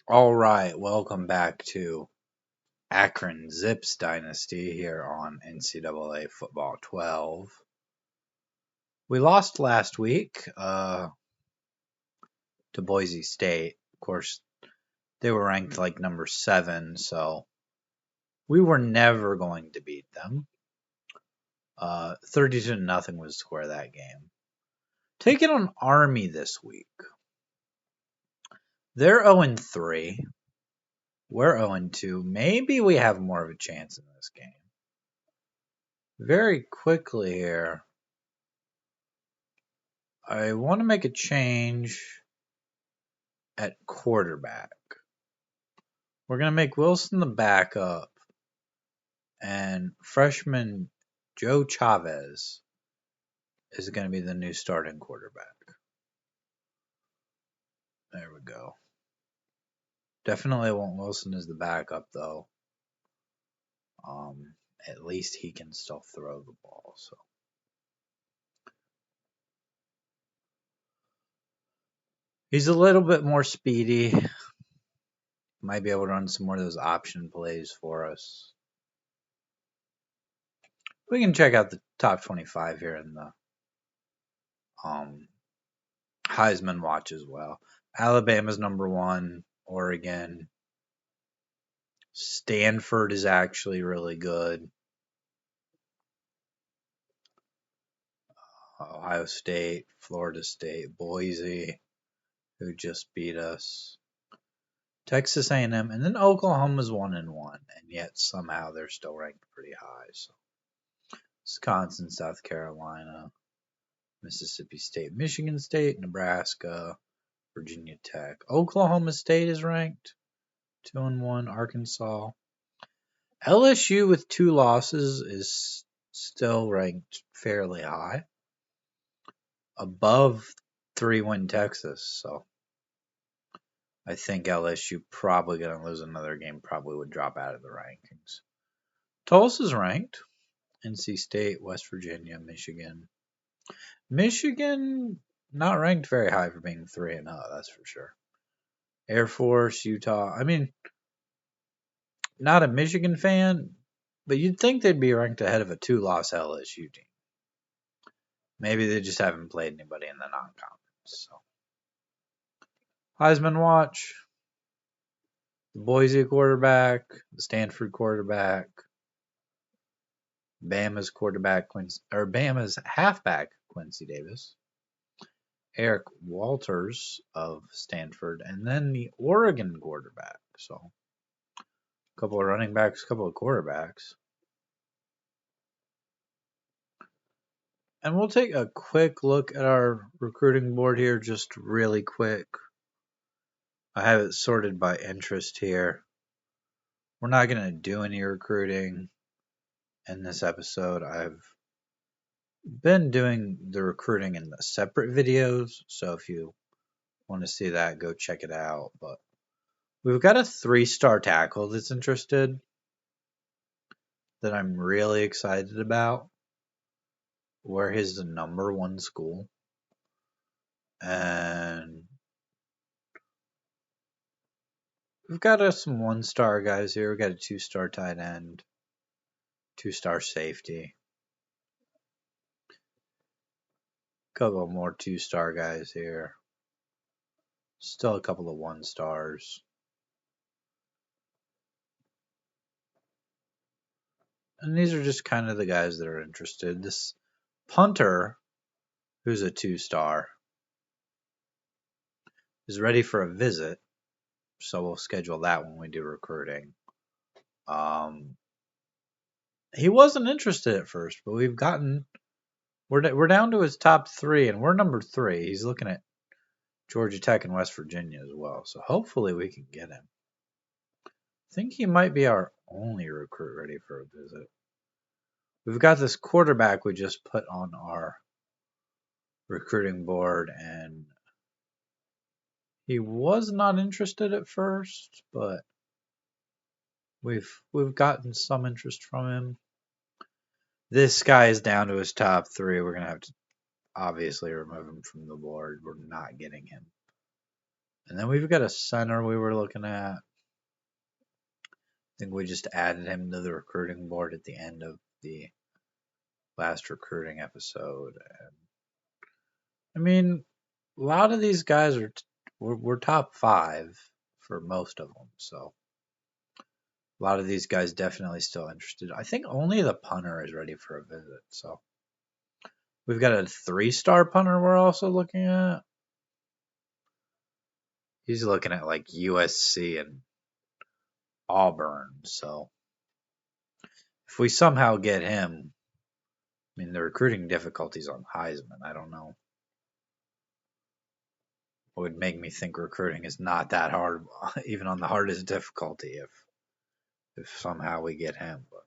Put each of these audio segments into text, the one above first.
All right, welcome back to Akron Zips Dynasty here on NCAA Football 12. We lost last week to Boise State. Of course, they were ranked like number 7, so we were never going to beat them. 32-0 was the score of that game. Taking on Army this week. They're 0-3. We're 0-2. Maybe we have more of a chance in this game. Very quickly here, I want to make a change at quarterback. We're going to make Wilson the backup, and freshman Joe Chavez is going to be the new starting quarterback. There we go. Definitely want Wilson as the backup, though. At least he can still throw the ball. So he's a little bit more speedy. Might be able to run some more of those option plays for us. We can check out the top 25 here in the Heisman watch as well. Alabama's number 1. Oregon. Stanford is actually really good. Ohio State, Florida State, Boise, who just beat us. Texas A&M, and then Oklahoma's 1-1, and yet somehow they're still ranked pretty high. So Wisconsin, South Carolina, Mississippi State, Michigan State, Nebraska, Virginia Tech. Oklahoma State is ranked 2-1. Arkansas. LSU with 2 losses is still ranked fairly high, above 3-win Texas. So I think LSU probably going to lose another game, probably would drop out of the rankings. Tulsa's ranked. NC State, West Virginia, Michigan. Michigan not ranked very high for being 3-0, that's for sure. Air Force, Utah. I mean, not a Michigan fan, but you'd think they'd be ranked ahead of a 2-loss LSU team. Maybe they just haven't played anybody in the non-conference. So, Heisman watch. The Boise quarterback, the Stanford quarterback, Bama's halfback Quincy Davis, Eric Walters of Stanford, and then the Oregon quarterback. So, a couple of running backs, a couple of quarterbacks. And we'll take a quick look at our recruiting board here, just really quick. I have it sorted by interest here. We're not going to do any recruiting in this episode. I've been doing the recruiting in the separate videos, so if you want to see that, go check it out. But we've got a 3-star tackle that's interested that I'm really excited about, where he's the number 1 school. And we've got some 1-star guys here. We've got a 2-star tight end, 2-star safety. Couple more 2-star guys here. Still a couple of 1-stars. And these are just kind of the guys that are interested. This punter, who's a 2-star, is ready for a visit. So we'll schedule that when we do recruiting. He wasn't interested at first, but we're down to his top 3, and we're number 3. He's looking at Georgia Tech and West Virginia as well. So hopefully we can get him. I think he might be our only recruit ready for a visit. We've got this quarterback we just put on our recruiting board, and he was not interested at first, but we've gotten some interest from him. This guy is down to his top 3. We're going to have to obviously remove him from the board. We're not getting him And then we've got a center we were looking at. I think we just added him to the recruiting board at the end of the last recruiting episode. And I mean, a lot of these guys we're top 5 for most of them. So a lot of these guys definitely still interested. I think only the punter is ready for a visit. So we've got a 3-star punter we're also looking at. He's looking at like USC and Auburn. So if we somehow get him, I mean, the recruiting difficulties on Heisman, I don't know. It would make me think recruiting is not that hard, even on the hardest difficulty, if somehow we get him. But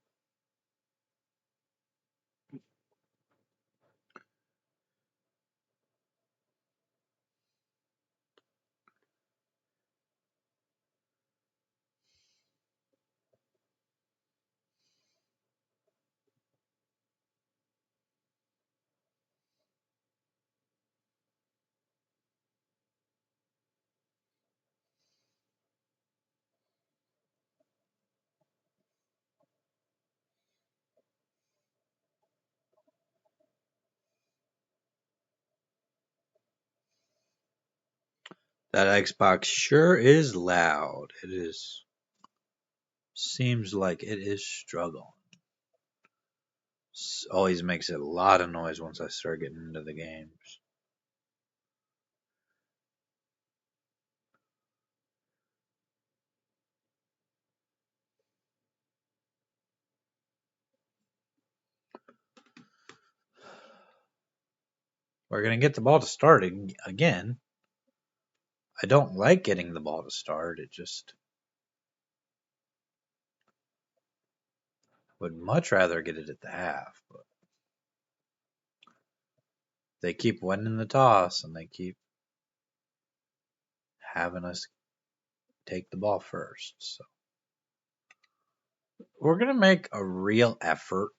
that Xbox sure is loud. It is. Seems like it is struggling. Always makes a lot of noise once I start getting into the games. We're going to get the ball to start again. I don't like getting the ball to start. It just would much rather get it at the half. But they keep winning the toss and they keep having us take the ball first. So we're going to make a real effort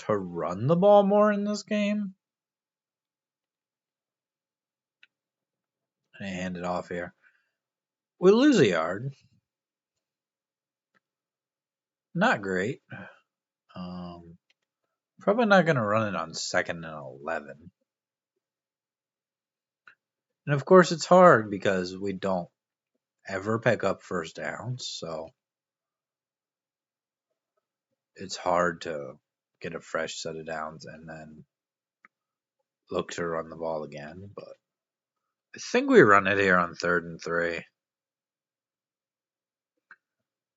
to run the ball more in this game. And I hand it off here. We lose a yard. Not great. Probably not going to run it on 2nd and 11. And of course, it's hard because we don't ever pick up first downs. So it's hard to get a fresh set of downs and then look to run the ball again. But I think we run it here on 3rd and 3.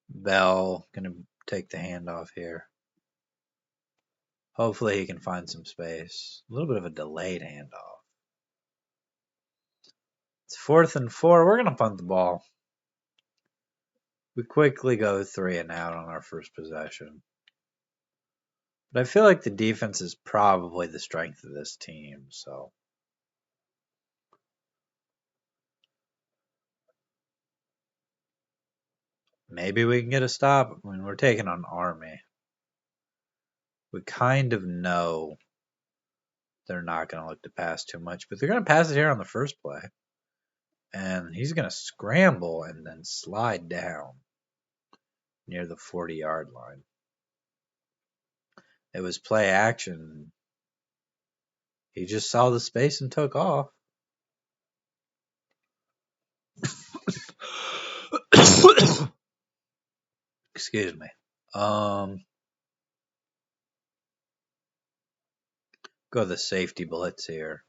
Bell going to take the handoff here. Hopefully he can find some space. A little bit of a delayed handoff. It's 4th and 4. We're going to punt the ball. We quickly go 3 and out on our first possession. But I feel like the defense is probably the strength of this team. So maybe we can get a stop. I mean, we're taking on Army. We kind of know they're not going to look to pass too much, but they're going to pass it here on the first play. And he's going to scramble and then slide down near the 40-yard line. It was play action. He just saw the space and took off. Excuse me. Go the safety blitz here.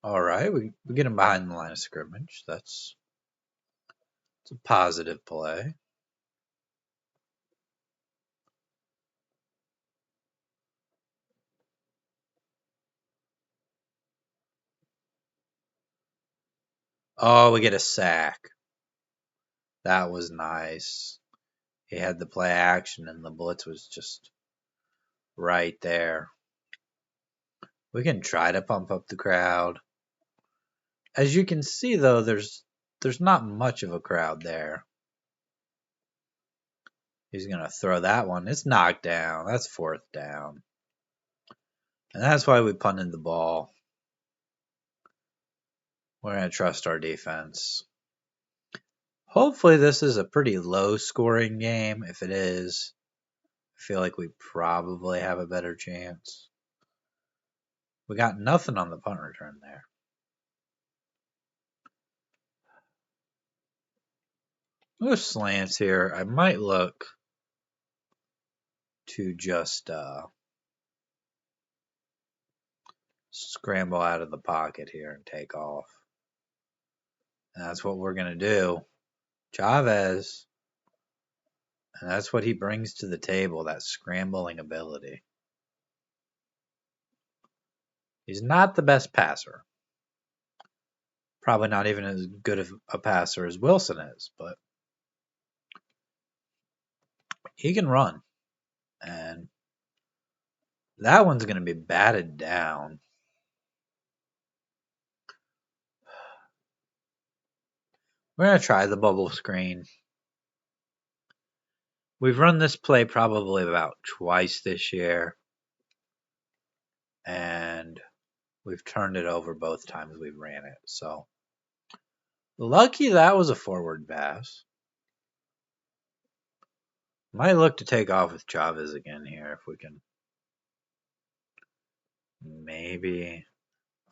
All right, we get him behind the line of scrimmage. It's a positive play. Oh, we get a sack. That was nice. He had the play action and the blitz was just right there. We can try to pump up the crowd. As you can see, though, there's not much of a crowd there. He's going to throw that one. It's knocked down. That's 4th down. And that's why we punted the ball. We're going to trust our defense. Hopefully this is a pretty low-scoring game. If it is, I feel like we probably have a better chance. We got nothing on the punt return there. With slants here, I might look to just scramble out of the pocket here and take off. And that's what we're going to do. Chavez, and that's what he brings to the table, that scrambling ability. He's not the best passer. Probably not even as good of a passer as Wilson is, but he can run. And that one's going to be batted down. We're going to try the bubble screen. We've run this play probably about twice this year. And we've turned it over both times we've ran it. So lucky that was a forward pass. Might look to take off with Chavez again here if we can. Maybe.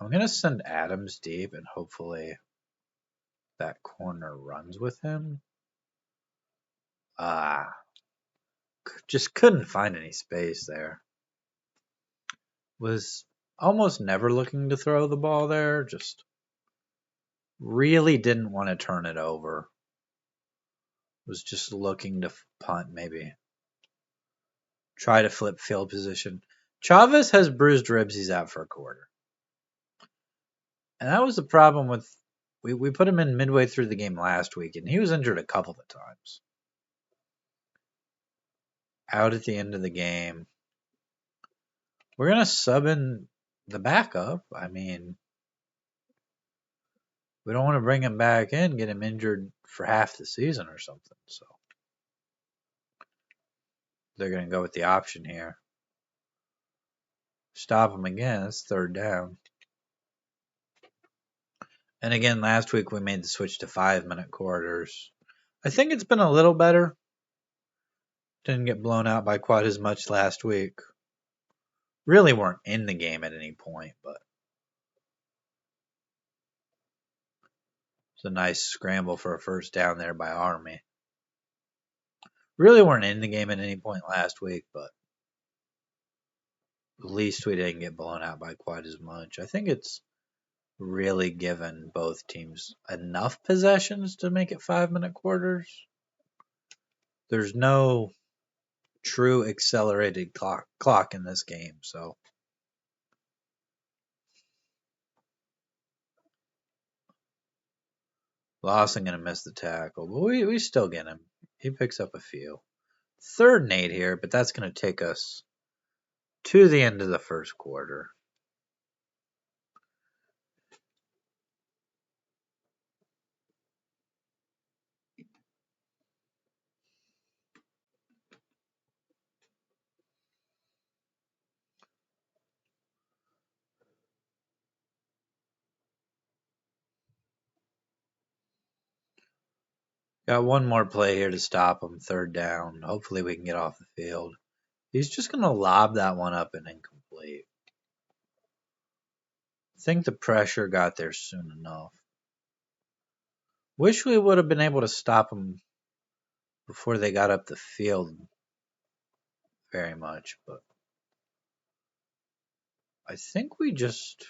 I'm going to send Adams deep and hopefully that corner runs with him. Just couldn't find any space there. Was almost never looking to throw the ball there. Just really didn't want to turn it over. Was just looking to punt maybe. Try to flip field position. Chavez has bruised ribs. He's out for a quarter. And that was the problem with... We put him in midway through the game last week, and he was injured a couple of times. Out at the end of the game. We're going to sub in the backup. I mean, we don't want to bring him back in, get him injured for half the season or something. So they're going to go with the option here. Stop him again. That's third down. And again, last week we made the switch to 5-minute quarters. I think it's been a little better. Didn't get blown out by quite as much last week. Really weren't in the game at any point, but it's a nice scramble for a first down there by Army. Really weren't in the game at any point last week, but at least we didn't get blown out by quite as much. I think it's really given both teams enough possessions to make it 5-minute quarters. There's no true accelerated clock in this game, so Lawson gonna miss the tackle, but we still get him. He picks up a few. 3rd and 8 here, but that's gonna take us to the end of the first quarter. Got one more play here to stop him. 3rd down. Hopefully we can get off the field. He's just going to lob that one up and incomplete. I think the pressure got there soon enough. Wish we would have been able to stop him before they got up the field very much, but I think we just...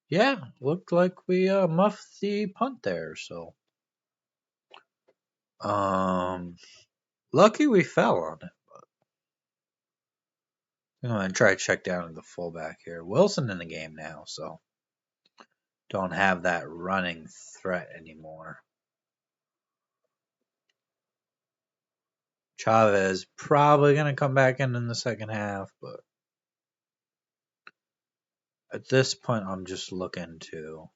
Yeah, looked like we muffed the punt there, so... Lucky we fell on it. But I'm going to try to check down to the fullback here. Wilson in the game now, so don't have that running threat anymore. Chavez probably going to come back in the second half, but at this point I'm just looking to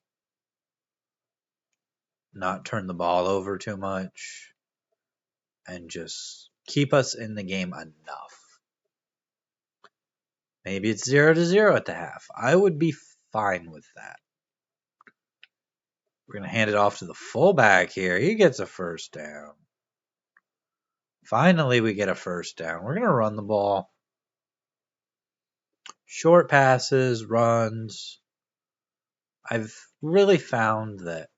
not turn the ball over too much and just keep us in the game enough. Maybe it's 0-0 at the half. I would be fine with that. We're going to hand it off to the fullback here. He gets a first down. Finally, we get a first down. We're going to run the ball. Short passes, runs. I've really found that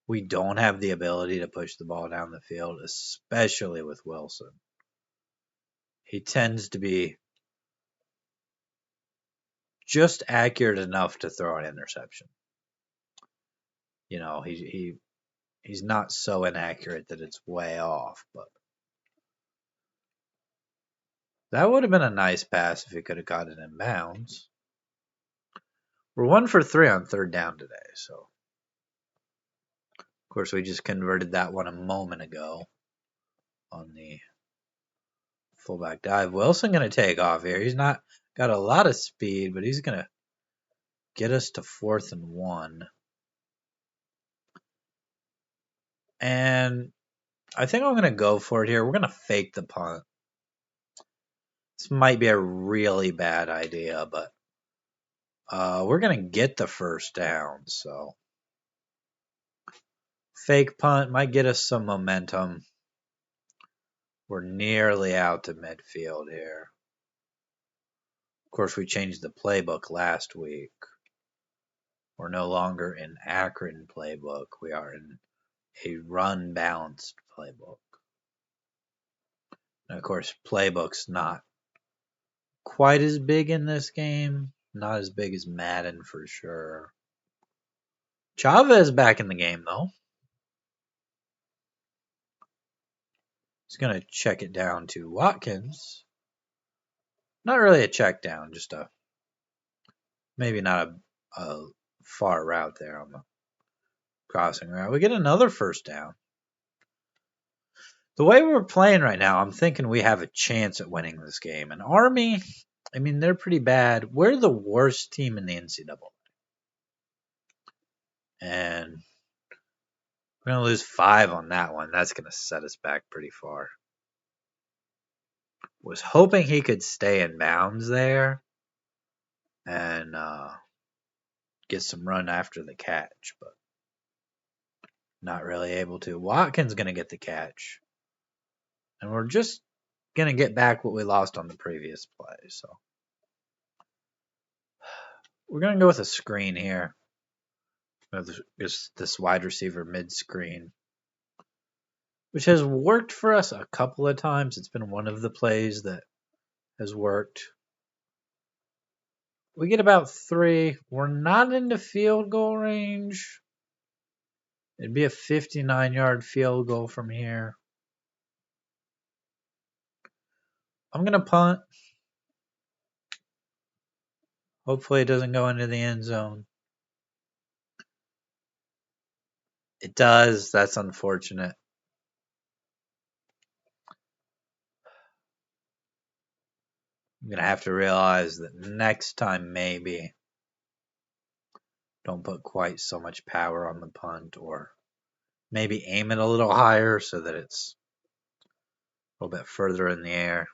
we don't have the ability to push the ball down the field, especially with Wilson. He tends to be just accurate enough to throw an interception. You know, he's not so inaccurate that it's way off, but that would have been a nice pass if he could have got it in bounds. We're 1 for 3 on third down today, so of course we just converted that one a moment ago on the fullback dive. Wilson going to take off here. He's not got a lot of speed, but he's going to get us to 4th and 1. And I think I'm going to go for it here. We're going to fake the punt. This might be a really bad idea, but we're going to get the first down. So fake punt might get us some momentum. We're nearly out to midfield here. Of course, we changed the playbook last week. We're no longer in Akron playbook. We are in a run-balanced playbook. And of course, playbook's not quite as big in this game. Not as big as Madden for sure. Chavez back in the game, though. He's going to check it down to Watkins. Not really a check down, just maybe not a far route there on the crossing route. We get another first down. The way we're playing right now, I'm thinking we have a chance at winning this game. And Army, I mean, they're pretty bad. We're the worst team in the NCAA. And we're going to lose 5 on that one. That's going to set us back pretty far. Was hoping he could stay in bounds there and get some run after the catch, but not really able to. Watkins going to get the catch. And we're just going to get back what we lost on the previous play. So we're going to go with a screen here. This wide receiver mid-screen, which has worked for us a couple of times. It's been one of the plays that has worked. We get about 3. We're not into field goal range. It'd be a 59-yard field goal from here. I'm going to punt. Hopefully it doesn't go into the end zone. It does. That's unfortunate. I'm going to have to realize that next time maybe don't put quite so much power on the punt, or maybe aim it a little higher so that it's a little bit further in the air.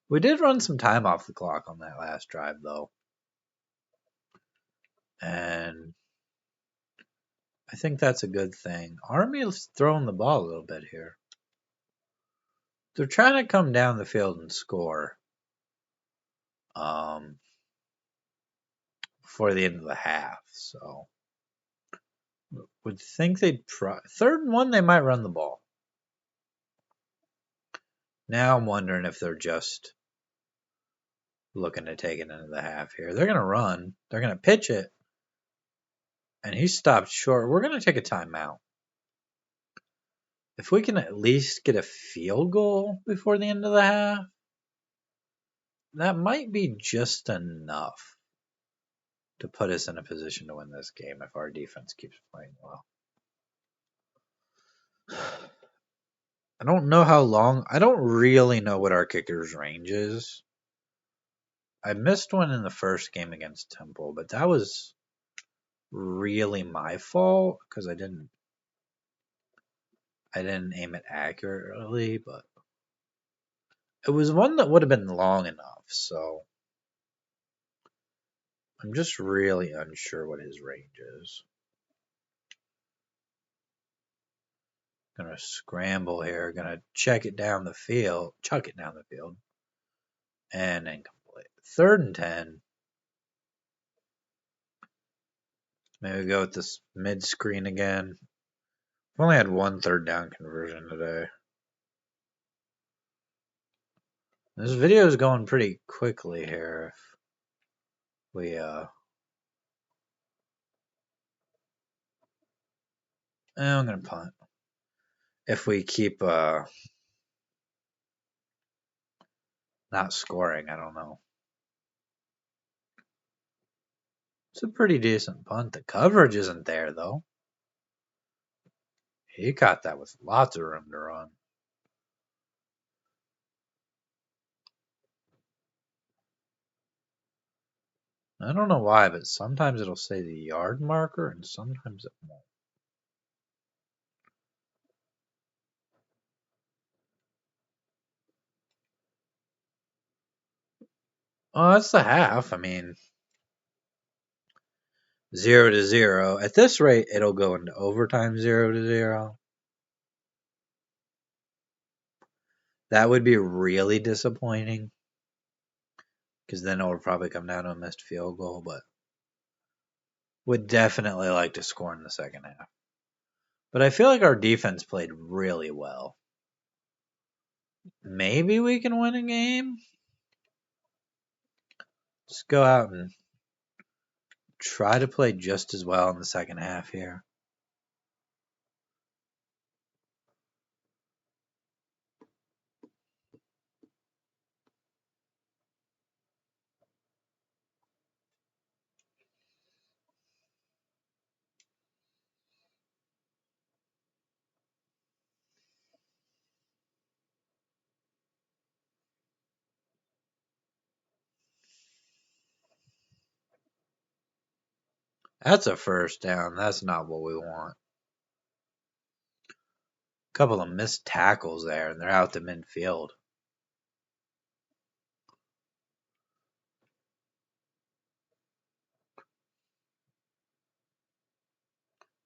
We did run some time off the clock on that last drive, though. And I think that's a good thing. Army is throwing the ball a little bit here. They're trying to come down the field and score before the end of the half. So would think they'd try. 3rd and 1, they might run the ball. Now I'm wondering if they're just looking to take it into the half here. They're going to run. They're going to pitch it. And he stopped short. We're going to take a timeout. If we can at least get a field goal before the end of the half, that might be just enough to put us in a position to win this game if our defense keeps playing well. I don't know how long. I don't really know what our kicker's range is. I missed one in the first game against Temple, but that was really my fault because I didn't aim it accurately, but it was one that would have been long enough. So I'm just really unsure what his range is. Gonna scramble here. Gonna chuck it down the field, and incomplete. 3rd and 10. Maybe go with this mid screen again. We've only had one 3rd down conversion today. This video is going pretty quickly here. If we I'm gonna punt. If we keep not scoring, I don't know. It's a pretty decent punt. The coverage isn't there though. He caught that with lots of room to run. I don't know why, but sometimes it'll say the yard marker and sometimes it won't. Oh, that's the half. I mean, 0-0. At this rate, it'll go into overtime 0-0. That would be really disappointing because then it would probably come down to a missed field goal, but would definitely like to score in the second half. But I feel like our defense played really well. Maybe we can win a game. Let's go out and try to play just as well in the second half here. That's a first down. That's not what we want. A couple of missed tackles there, and they're out to midfield.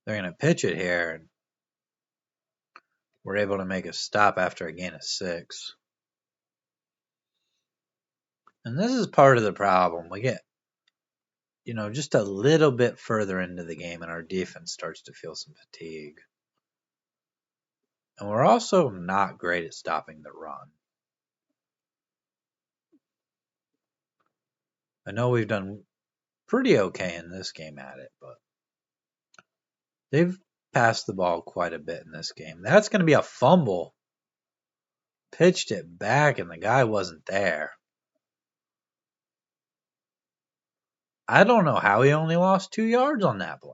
They're going to pitch it here, and we're able to make a stop after a gain of 6. And this is part of the problem. We get, just a little bit further into the game, and our defense starts to feel some fatigue. And we're also not great at stopping the run. I know we've done pretty okay in this game at it, but they've passed the ball quite a bit in this game. That's going to be a fumble. Pitched it back, and the guy wasn't there. I don't know how he only lost 2 yards on that play.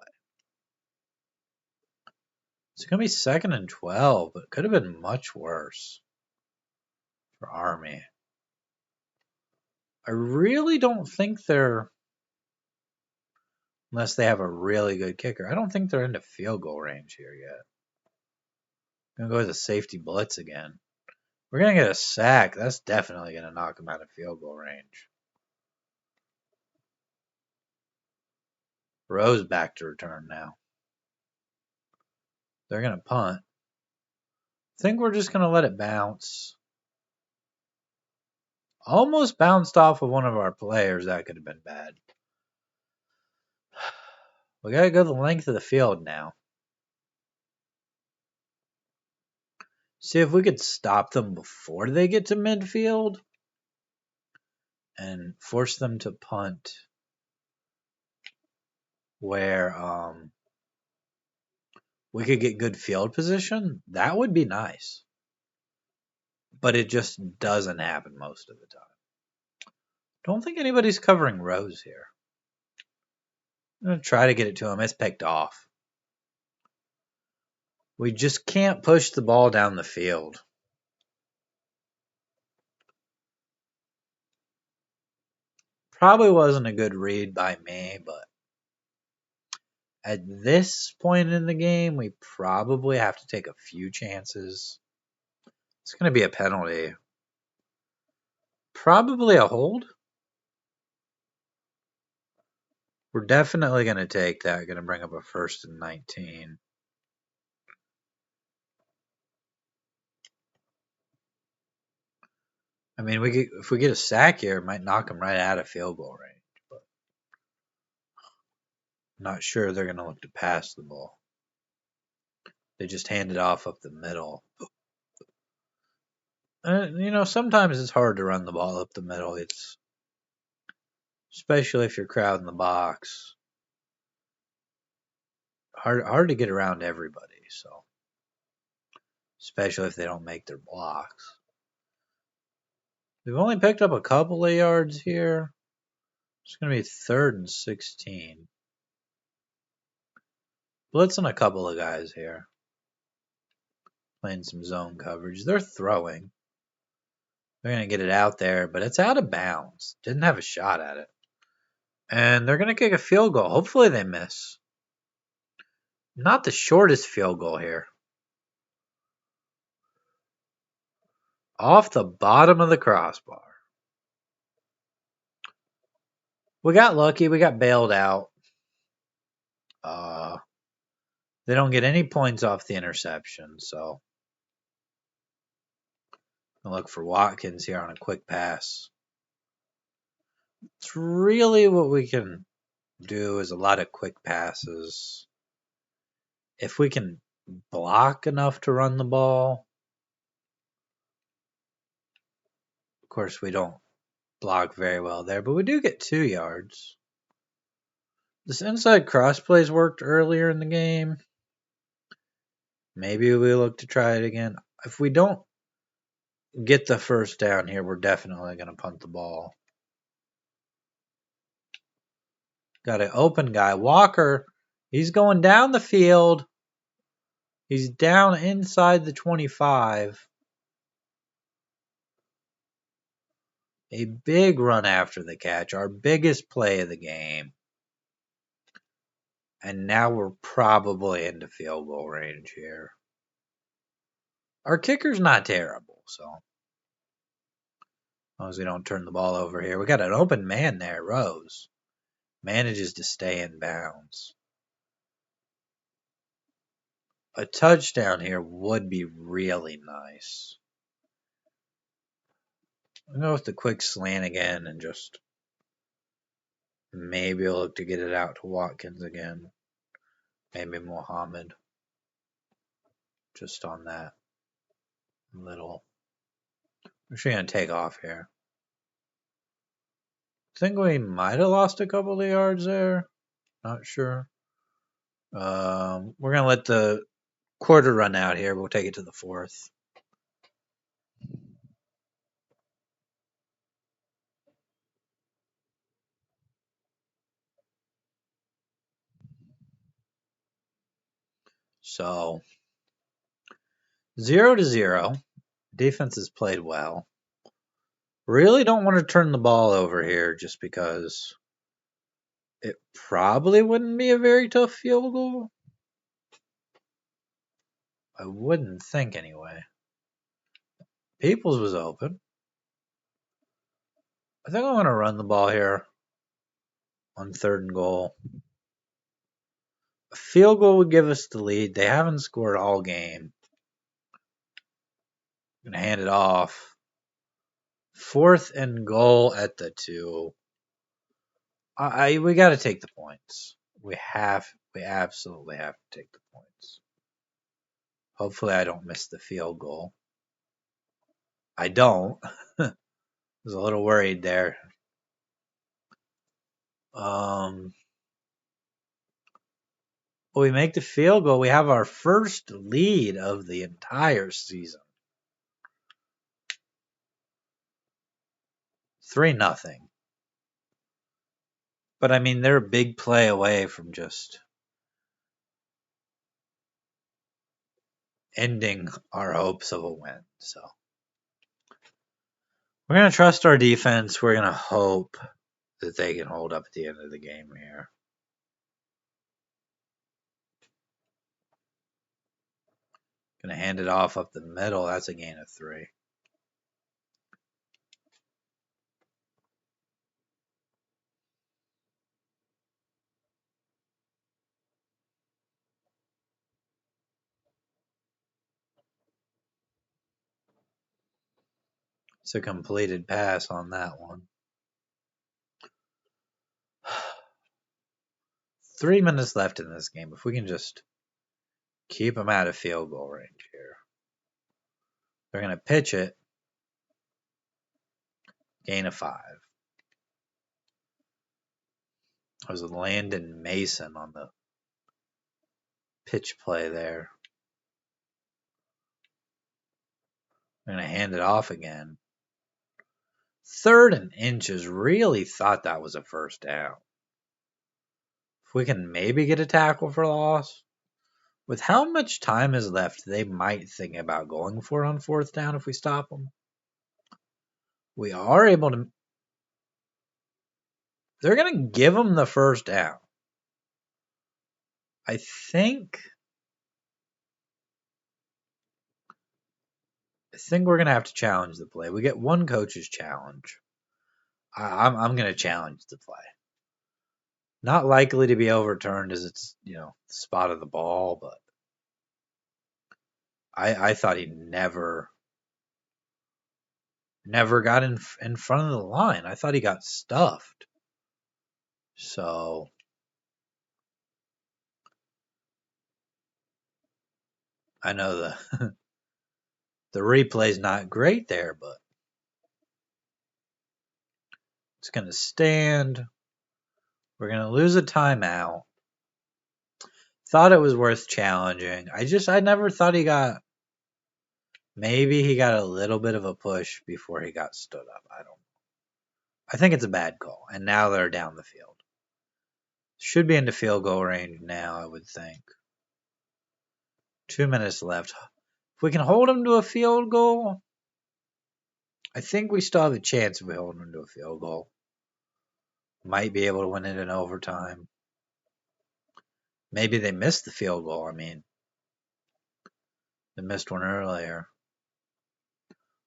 It's going to be 2nd and 12, but it could have been much worse for Army. I really don't think they're, unless they have a really good kicker, I don't think they're into field goal range here yet. I'm going to go with a safety blitz again. We're going to get a sack. That's definitely going to knock them out of field goal range. Rose back to return now. They're going to punt. I think we're just going to let it bounce. Almost bounced off of one of our players. That could have been bad. We got to go the length of the field now. See if we could stop them before they get to midfield and force them to punt where we could get good field position. That would be nice. But it just doesn't happen most of the time. Don't think anybody's covering Rose here. I'm going to try to get it to him. It's picked off. We just can't push the ball down the field. Probably wasn't a good read by me, but at this point in the game, we probably have to take a few chances. It's going to be a penalty. Probably a hold. We're definitely going to take that. Going to bring up a 1st and 19. I mean, if we get a sack here, it might knock them right out of field goal range. But I'm not sure they're going to look to pass the ball. They just hand it off up the middle. Sometimes it's hard to run the ball up the middle. It's especially if you're crowding the box. Hard to get around everybody. So, especially if they don't make their blocks. We've only picked up a couple of yards here. It's going to be 3rd and 16. Blitzing a couple of guys here. Playing some zone coverage. They're throwing. They're going to get it out there, but it's out of bounds. Didn't have a shot at it. And they're going to kick a field goal. Hopefully they miss. Not the shortest field goal here. Off the bottom of the crossbar. We got lucky. We got bailed out. They don't get any points off the interception, so I'll look for Watkins here on a quick pass. It's really what we can do is a lot of quick passes. If we can block enough to run the ball, of course we don't block very well there, but we do get 2 yards. This inside cross plays worked earlier in the game. Maybe we look to try it again. If we don't get the first down here, we're definitely going to punt the ball. Got an open guy. Walker, he's going down the field. He's down inside the 25. A big run after the catch, our biggest play of the game. And now we're probably into field goal range here. Our kicker's not terrible, so as long as we don't turn the ball over here. We got an open man there, Rose. Manages to stay in bounds. A touchdown here would be really nice. I'll go with the quick slant again and just maybe I'll look to get it out to Watkins again. Maybe Muhammad. Just on that little. I'm actually going to take off here. I think we might have lost a couple of yards there. Not sure. We're going to let the quarter run out here. We'll take it to the 4th. So 0-0. Defense has played well. Really don't want to turn the ball over here just because it probably wouldn't be a very tough field goal. I wouldn't think anyway. Peoples was open. I think I'm going to run the ball here on 3rd and goal. A field goal would give us the lead. They haven't scored all game. I'm going to hand it off. 4th and goal at the 2. We got to take the points. We absolutely have to take the points. Hopefully I don't miss the field goal. I don't. I was a little worried there. We make the field goal. We have our first lead of the entire season. 3-0. But I mean, they're a big play away from just ending our hopes of a win. So we're going to trust our defense. We're going to hope that they can hold up at the end of the game here. Going to hand it off up the middle. That's a gain of 3. It's a completed pass on that one. 3 minutes left in this game. If we can just keep them out of field goal range here. They're going to pitch it. Gain of 5. It was Landon Mason on the pitch play there. They're going to hand it off again. 3rd and inches. Really thought that was a first down. If we can maybe get a tackle for loss. With how much time is left, they might think about going for it on 4th down if we stop them. We are able to. They're going to give them the first down. I think we're going to have to challenge the play. We get one coach's challenge. I'm going to challenge the play. Not likely to be overturned as it's, the spot of the ball, but I thought he never got in front of the line. I thought he got stuffed. So I know the replay's not great there, but it's going to stand. We're going to lose a timeout. Thought it was worth challenging. I never thought he got. Maybe he got a little bit of a push before he got stood up. I don't know. I think it's a bad call. And now they're down the field. Should be into field goal range now, I would think. 2 minutes left. If we can hold him to a field goal, I think we still have a chance if we hold him to a field goal. Might be able to win it in overtime. Maybe they missed the field goal. They missed one earlier.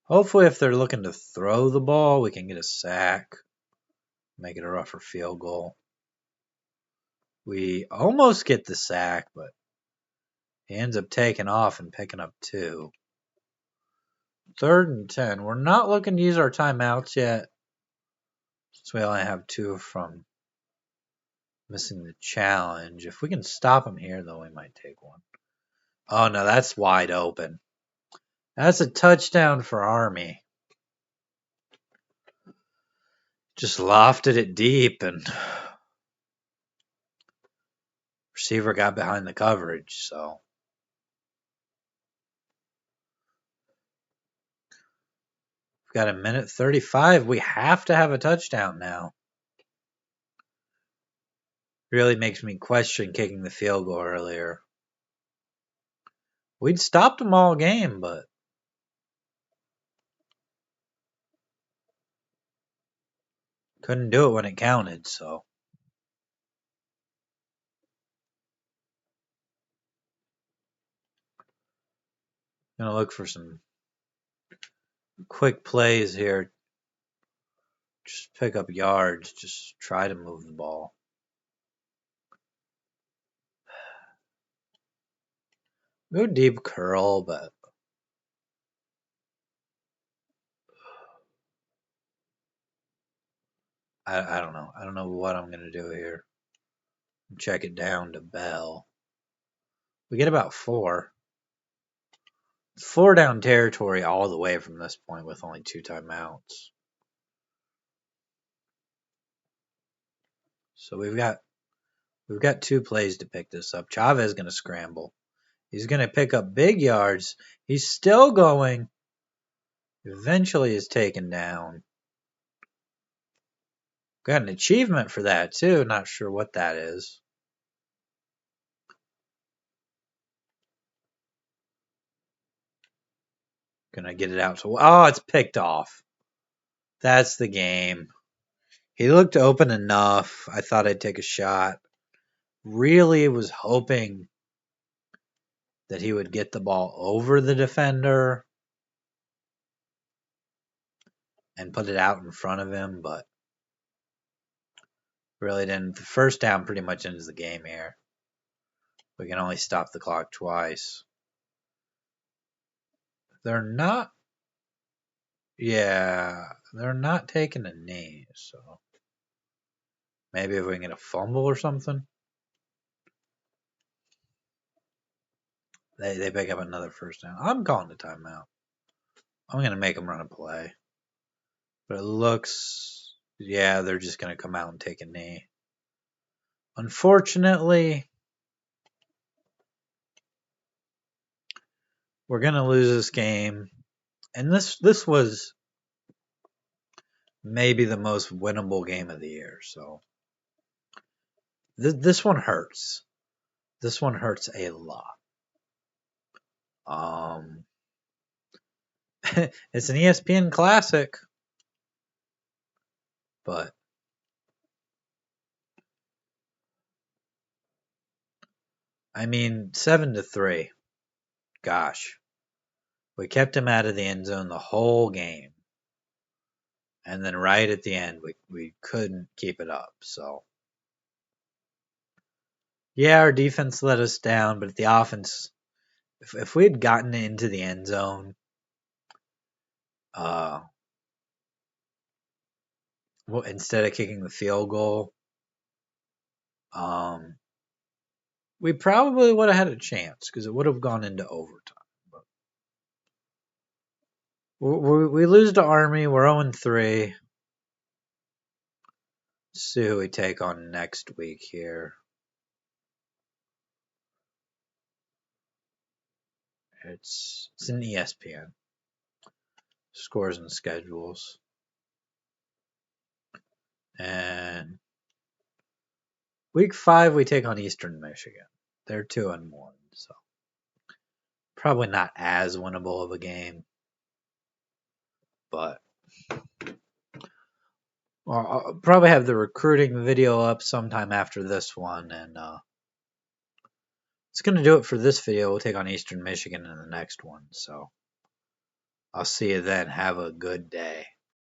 Hopefully, if they're looking to throw the ball, we can get a sack. Make it a rougher field goal. We almost get the sack, but he ends up taking off and picking up 2. 3rd and 10. We're not looking to use our timeouts yet, since we only have 2 from missing the challenge. If we can stop him here, though, we might take one. Oh, no, that's wide open. That's a touchdown for Army. Just lofted it deep, and receiver got behind the coverage, so. We've got 1:35. We have to have a touchdown now. Really makes me question kicking the field goal earlier. We'd stopped them all game, but couldn't do it when it counted, so. Gonna look for some quick plays here. Just pick up yards. Just try to move the ball. Go deep curl, but I don't know. I don't know what I'm gonna do here. Check it down to Bell. We get about 4. 4 down territory all the way from this point with only 2 timeouts. So we've got 2 plays to pick this up. Chavez is going to scramble. He's going to pick up big yards. He's still going. Eventually is taken down. Got an achievement for that too. Not sure what that is. Gonna get it out. Oh, it's picked off. That's the game. He looked open enough. I thought I'd take a shot. Really was hoping that he would get the ball over the defender and put it out in front of him, but really didn't. The first down pretty much ends the game here. We can only stop the clock twice. They're not. Yeah, they're not taking a knee, so maybe if we can get a fumble or something, they pick up another first down. I'm calling a timeout. I'm gonna make them run a play, but it looks, yeah, they're just gonna come out and take a knee. Unfortunately, we're gonna lose this game, and this was maybe the most winnable game of the year. So this one hurts. This one hurts a lot. Um, it's an ESPN classic, but I mean 7-3. Gosh, we kept him out of the end zone the whole game, and then right at the end we couldn't keep it up. So yeah, our defense let us down, but the offense, if we had gotten into the end zone, uh, well, instead of kicking the field goal, um, we probably would have had a chance because it would have gone into overtime. But we lose to Army. We're 0-3. See who we take on next week here. It's an ESPN. Scores and schedules. And week 5 we take on Eastern Michigan. They're 2-1, so probably not as winnable of a game. But I'll probably have the recruiting video up sometime after this one, and it's going to do it for this video. We'll take on Eastern Michigan in the next one. So I'll see you then. Have a good day.